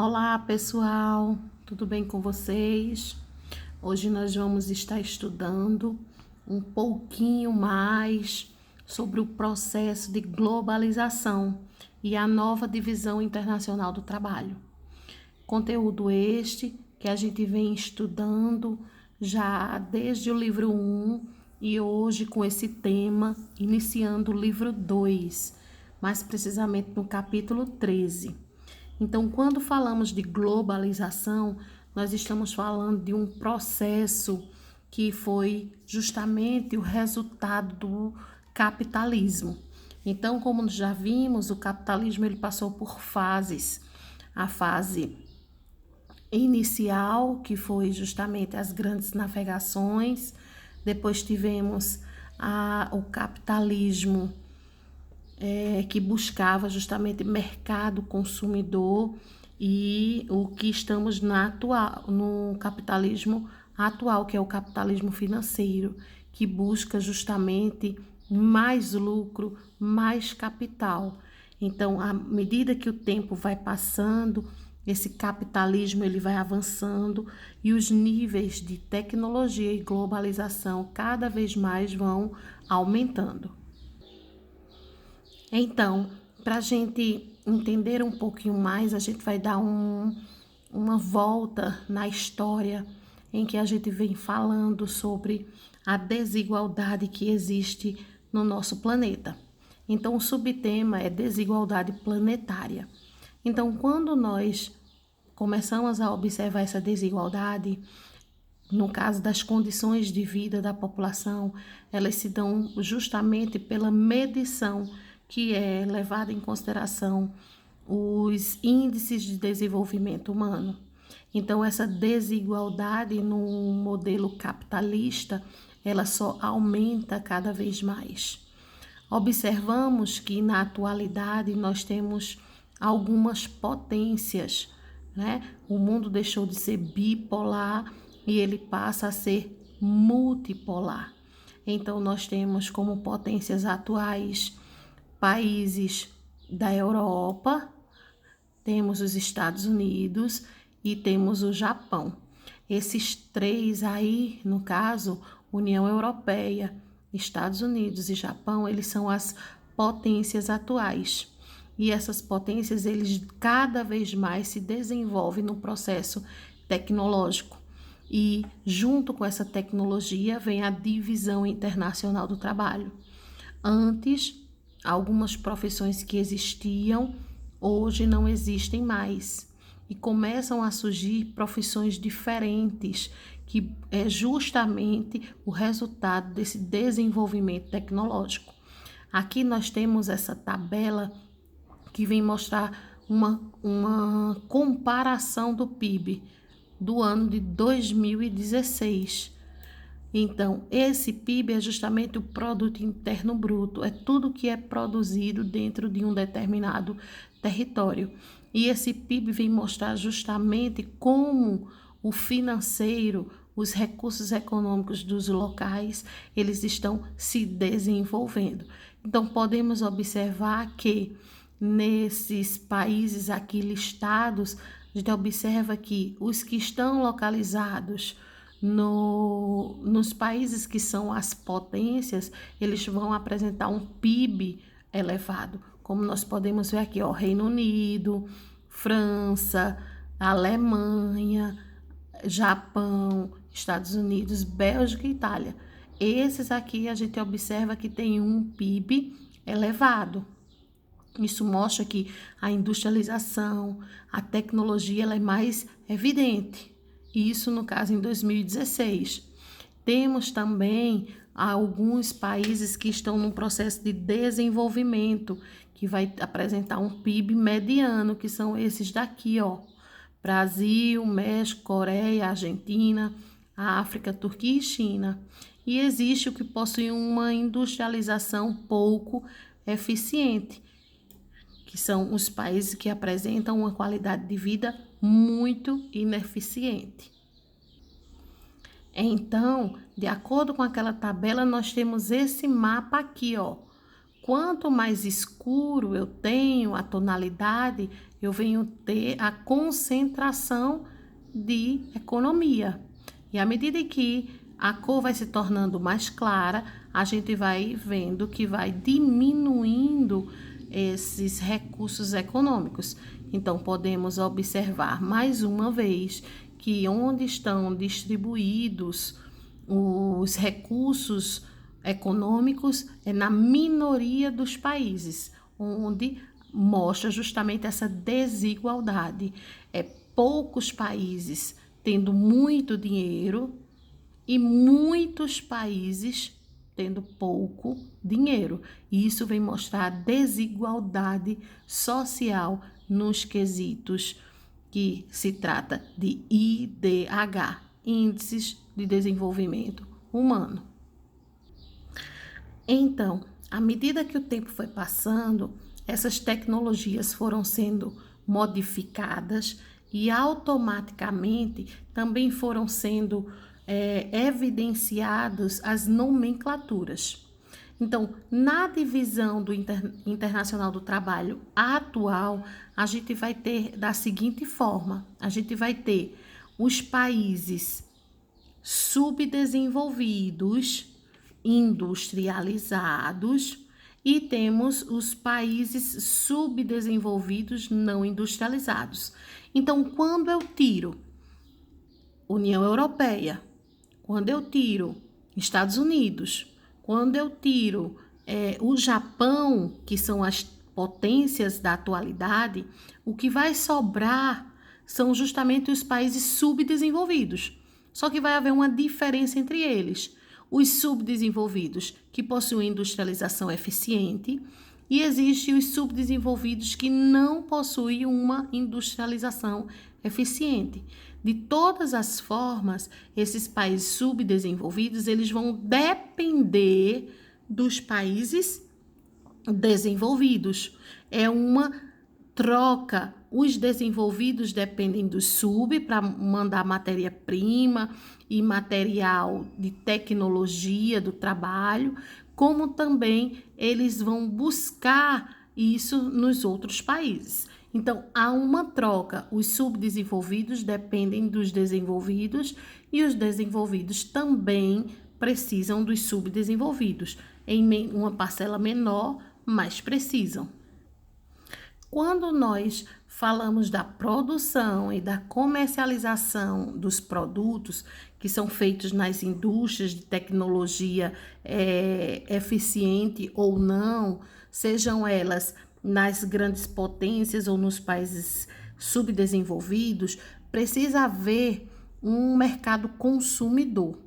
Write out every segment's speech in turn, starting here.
Olá, pessoal, tudo bem com vocês? Hoje nós vamos estar estudando um pouquinho mais sobre o processo de globalização e a nova divisão internacional do trabalho. Conteúdo este que a gente vem estudando já desde o livro 1 e hoje com esse tema, iniciando o livro 2, mais precisamente no capítulo 13. Então, quando falamos de globalização, nós estamos falando de um processo que foi justamente o resultado do capitalismo. Então, como já vimos, o capitalismo ele passou por fases. A fase inicial, que foi justamente as grandes navegações, depois tivemos o capitalismo que buscava justamente mercado consumidor e o que estamos no capitalismo atual, que é o capitalismo financeiro, que busca justamente mais lucro, mais capital. Então, à medida que o tempo vai passando, esse capitalismo ele vai avançando e os níveis de tecnologia e globalização cada vez mais vão aumentando. Então, para a gente entender um pouquinho mais, a gente vai dar uma volta na história em que a gente vem falando sobre a desigualdade que existe no nosso planeta. Então, o subtema é desigualdade planetária. Então, quando nós começamos a observar essa desigualdade, no caso das condições de vida da população, elas se dão justamente pela medição que é levada em consideração os índices de desenvolvimento humano. Então, essa desigualdade no modelo capitalista, ela só aumenta cada vez mais. Observamos que na atualidade nós temos algumas potências, né? O mundo deixou de ser bipolar e ele passa a ser multipolar. Então, nós temos como potências atuais países da Europa, temos os Estados Unidos e temos o Japão. Esses três aí, no caso, União Europeia, Estados Unidos e Japão, eles são as potências atuais. E essas potências, eles cada vez mais se desenvolvem no processo tecnológico. E junto com essa tecnologia vem a divisão internacional do trabalho. Antes, algumas profissões que existiam, hoje não existem mais. E começam a surgir profissões diferentes, que é justamente o resultado desse desenvolvimento tecnológico. Aqui nós temos essa tabela que vem mostrar uma comparação do PIB do ano de 2016. Então, esse PIB é justamente o produto interno bruto, é tudo que é produzido dentro de um determinado território. E esse PIB vem mostrar justamente como o financeiro, os recursos econômicos dos locais, eles estão se desenvolvendo. Então, podemos observar que nesses países aqui listados, a gente observa que os que estão localizados nos países que são as potências, eles vão apresentar um PIB elevado, como nós podemos ver aqui, ó, Reino Unido, França, Alemanha, Japão, Estados Unidos, Bélgica e Itália. Esses aqui a gente observa que tem um PIB elevado. Isso mostra que a industrialização, a tecnologia, ela é mais evidente. Isso, no caso, em 2016. Temos também alguns países que estão num processo de desenvolvimento, que vai apresentar um PIB mediano, que são esses daqui, ó. Brasil, México, Coreia, Argentina, África, Turquia e China. E existe o que possui uma industrialização pouco eficiente, que são os países que apresentam uma qualidade de vida muito ineficiente. Então, de acordo com aquela tabela, nós temos esse mapa aqui, ó. Quanto mais escuro eu tenho a tonalidade, eu venho ter a concentração de economia. E à medida que a cor vai se tornando mais clara, a gente vai vendo que vai diminuindo esses recursos econômicos. Então, podemos observar mais uma vez que onde estão distribuídos os recursos econômicos é na minoria dos países, onde mostra justamente essa desigualdade. É poucos países tendo muito dinheiro e muitos países tendo pouco dinheiro. E isso vem mostrar a desigualdade social nos quesitos que se trata de IDH, Índices de Desenvolvimento Humano. Então, à medida que o tempo foi passando, essas tecnologias foram sendo modificadas e automaticamente também foram sendo evidenciadas as nomenclaturas. Então, na divisão do Internacional do Trabalho atual, a gente vai ter da seguinte forma: a gente vai ter os países subdesenvolvidos, industrializados, e temos os países subdesenvolvidos não industrializados. Então, quando eu tiro União Europeia, quando eu tiro Estados Unidos, quando eu tiro o Japão, que são as potências da atualidade, o que vai sobrar são justamente os países subdesenvolvidos. Só que vai haver uma diferença entre eles. Os subdesenvolvidos que possuem industrialização eficiente e existem os subdesenvolvidos que não possuem uma industrialização eficiente. De todas as formas, esses países subdesenvolvidos, eles vão depender dos países desenvolvidos. É uma troca. Os desenvolvidos dependem do sub para mandar matéria-prima e material de tecnologia do trabalho, como também eles vão buscar isso nos outros países. Então, há uma troca. Os subdesenvolvidos dependem dos desenvolvidos e os desenvolvidos também precisam dos subdesenvolvidos, em uma parcela menor, mas precisam. Quando nós falamos da produção e da comercialização dos produtos que são feitos nas indústrias de tecnologia eficiente ou não, sejam elas nas grandes potências ou nos países subdesenvolvidos, precisa haver um mercado consumidor.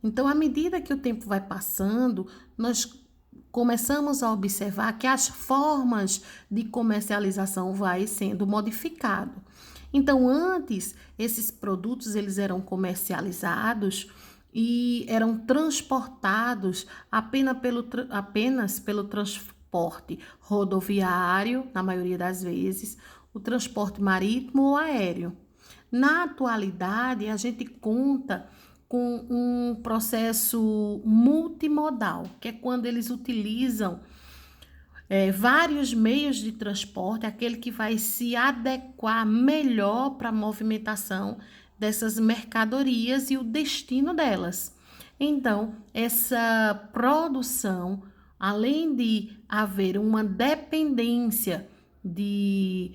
Então, à medida que o tempo vai passando, nós começamos a observar que as formas de comercialização vai sendo modificado. Então, antes, esses produtos eles eram comercializados e eram transportados apenas pelo transporte rodoviário, na maioria das vezes, o transporte marítimo ou aéreo. Na atualidade, a gente conta com um processo multimodal, que é quando eles utilizam vários meios de transporte, aquele que vai se adequar melhor para a movimentação dessas mercadorias e o destino delas. Então, essa produção, além de haver uma dependência de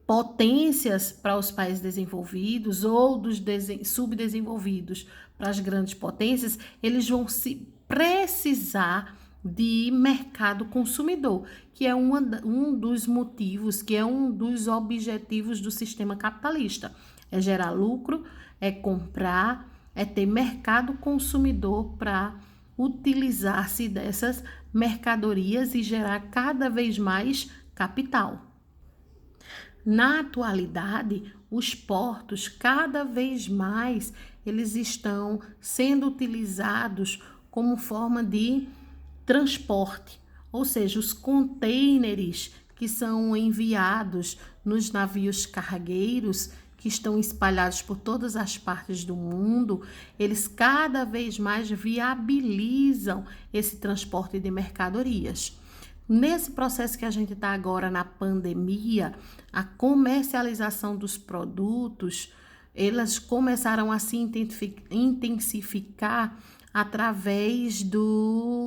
potências para os países desenvolvidos ou dos subdesenvolvidos para as grandes potências, eles vão se precisar de mercado consumidor, que é um dos motivos, que é um dos objetivos do sistema capitalista. É gerar lucro, é comprar, é ter mercado consumidor para utilizar-se dessas mercadorias e gerar cada vez mais capital. Na atualidade, os portos cada vez mais eles estão sendo utilizados como forma de transporte, ou seja, os contêineres que são enviados nos navios cargueiros que estão espalhados por todas as partes do mundo, eles cada vez mais viabilizam esse transporte de mercadorias. Nesse processo que a gente está agora na pandemia, a comercialização dos produtos, elas começaram a se intensificar através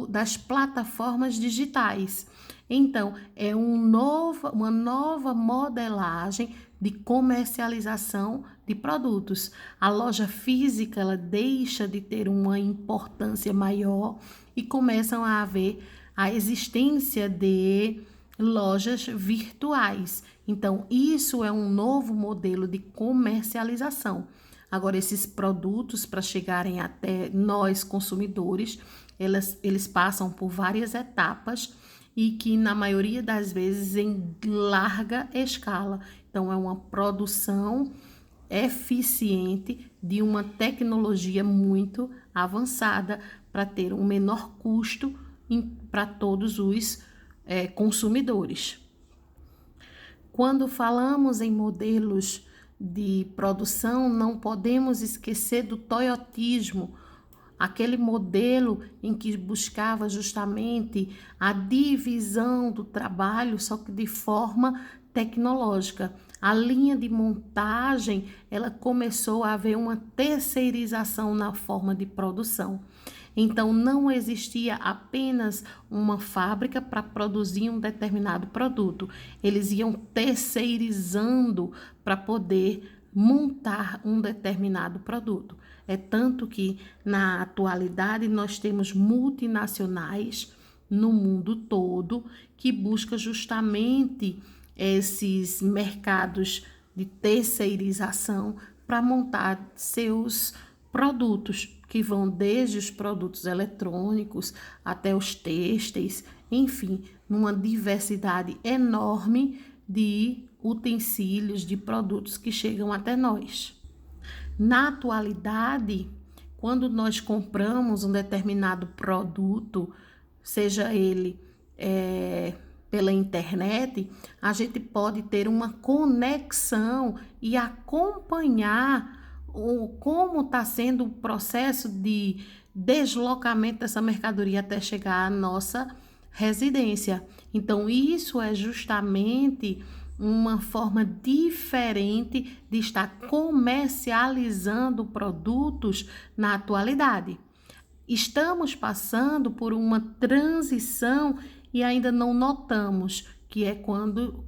das plataformas digitais. Então, é uma nova modelagem de comercialização de produtos. A loja física ela deixa de ter uma importância maior e começam a haver a existência de lojas virtuais. Então, isso é um novo modelo de comercialização. Agora, esses produtos, para chegarem até nós consumidores, eles passam por várias etapas e que, na maioria das vezes, em larga escala. Então, é uma produção eficiente de uma tecnologia muito avançada para ter um menor custo para todos os consumidores. Quando falamos em modelos de produção, não podemos esquecer do toyotismo, aquele modelo em que buscava justamente a divisão do trabalho, só que de forma tecnológica. A linha de montagem, ela começou a haver uma terceirização na forma de produção. Então, não existia apenas uma fábrica para produzir um determinado produto. Eles iam terceirizando para poder montar um determinado produto. É tanto que, na atualidade, nós temos multinacionais no mundo todo que buscam justamente esses mercados de terceirização para montar seus produtos, que vão desde os produtos eletrônicos até os têxteis, enfim, numa diversidade enorme de utensílios, de produtos que chegam até nós. Na atualidade, quando nós compramos um determinado produto, seja ele pela internet, a gente pode ter uma conexão e acompanhar como está sendo o processo de deslocamento dessa mercadoria até chegar à nossa residência. Então, isso é justamente uma forma diferente de estar comercializando produtos na atualidade. Estamos passando por uma transição e ainda não notamos, que é quando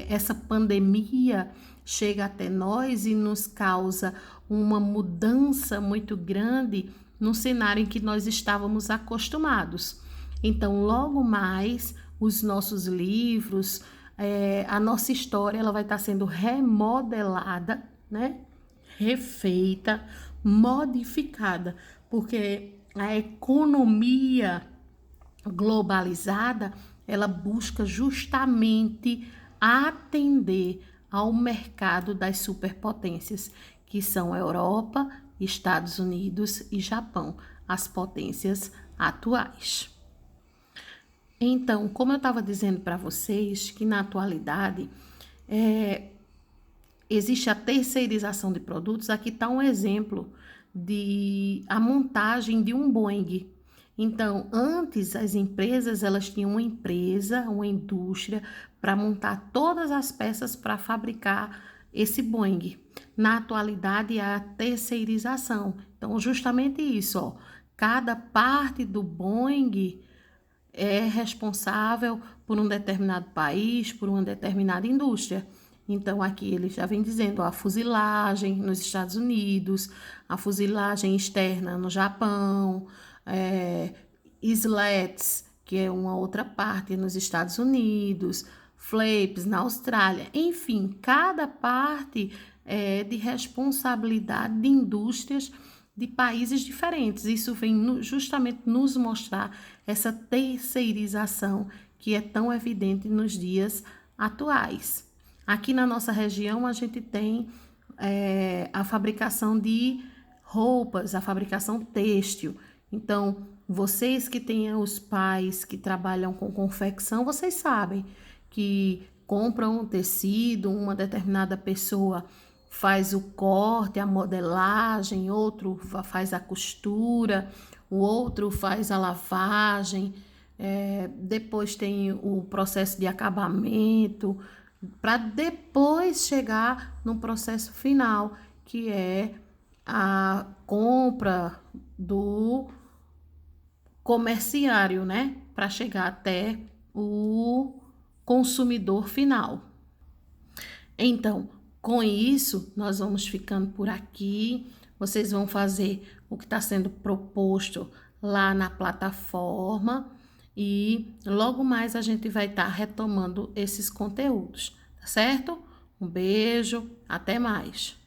essa pandemia chega até nós e nos causa uma mudança muito grande no cenário em que nós estávamos acostumados. Então, logo mais, os nossos livros, a nossa história, ela vai estar sendo remodelada, né? Refeita, modificada, porque a economia globalizada, ela busca justamente atender ao mercado das superpotências, que são Europa, Estados Unidos e Japão, as potências atuais. Então, como eu estava dizendo para vocês, que na atualidade existe a terceirização de produtos. Aqui está um exemplo de a montagem de um Boeing. Então, antes as empresas, elas tinham uma indústria para montar todas as peças para fabricar esse Boeing. Na atualidade, é a terceirização. Então, justamente isso, ó, cada parte do Boeing é responsável por um determinado país, por uma determinada indústria. Então, aqui ele já vem dizendo, ó, a fuselagem nos Estados Unidos, a fuselagem externa no Japão, slats, que é uma outra parte nos Estados Unidos, flaps na Austrália, enfim, cada parte é de responsabilidade de indústrias de países diferentes. Isso vem justamente nos mostrar essa terceirização que é tão evidente nos dias atuais. Aqui na nossa região a gente tem a fabricação de roupas, a fabricação têxtil. Então, vocês que têm os pais que trabalham com confecção, vocês sabem que compram um tecido, uma determinada pessoa faz o corte, a modelagem, outro faz a costura, o outro faz a lavagem, depois tem o processo de acabamento, para depois chegar no processo final, que é a compra do comerciário, né? Para chegar até o consumidor final. Então, com isso, nós vamos ficando por aqui. Vocês vão fazer o que está sendo proposto lá na plataforma e logo mais a gente vai estar retomando esses conteúdos, tá certo? Um beijo, até mais.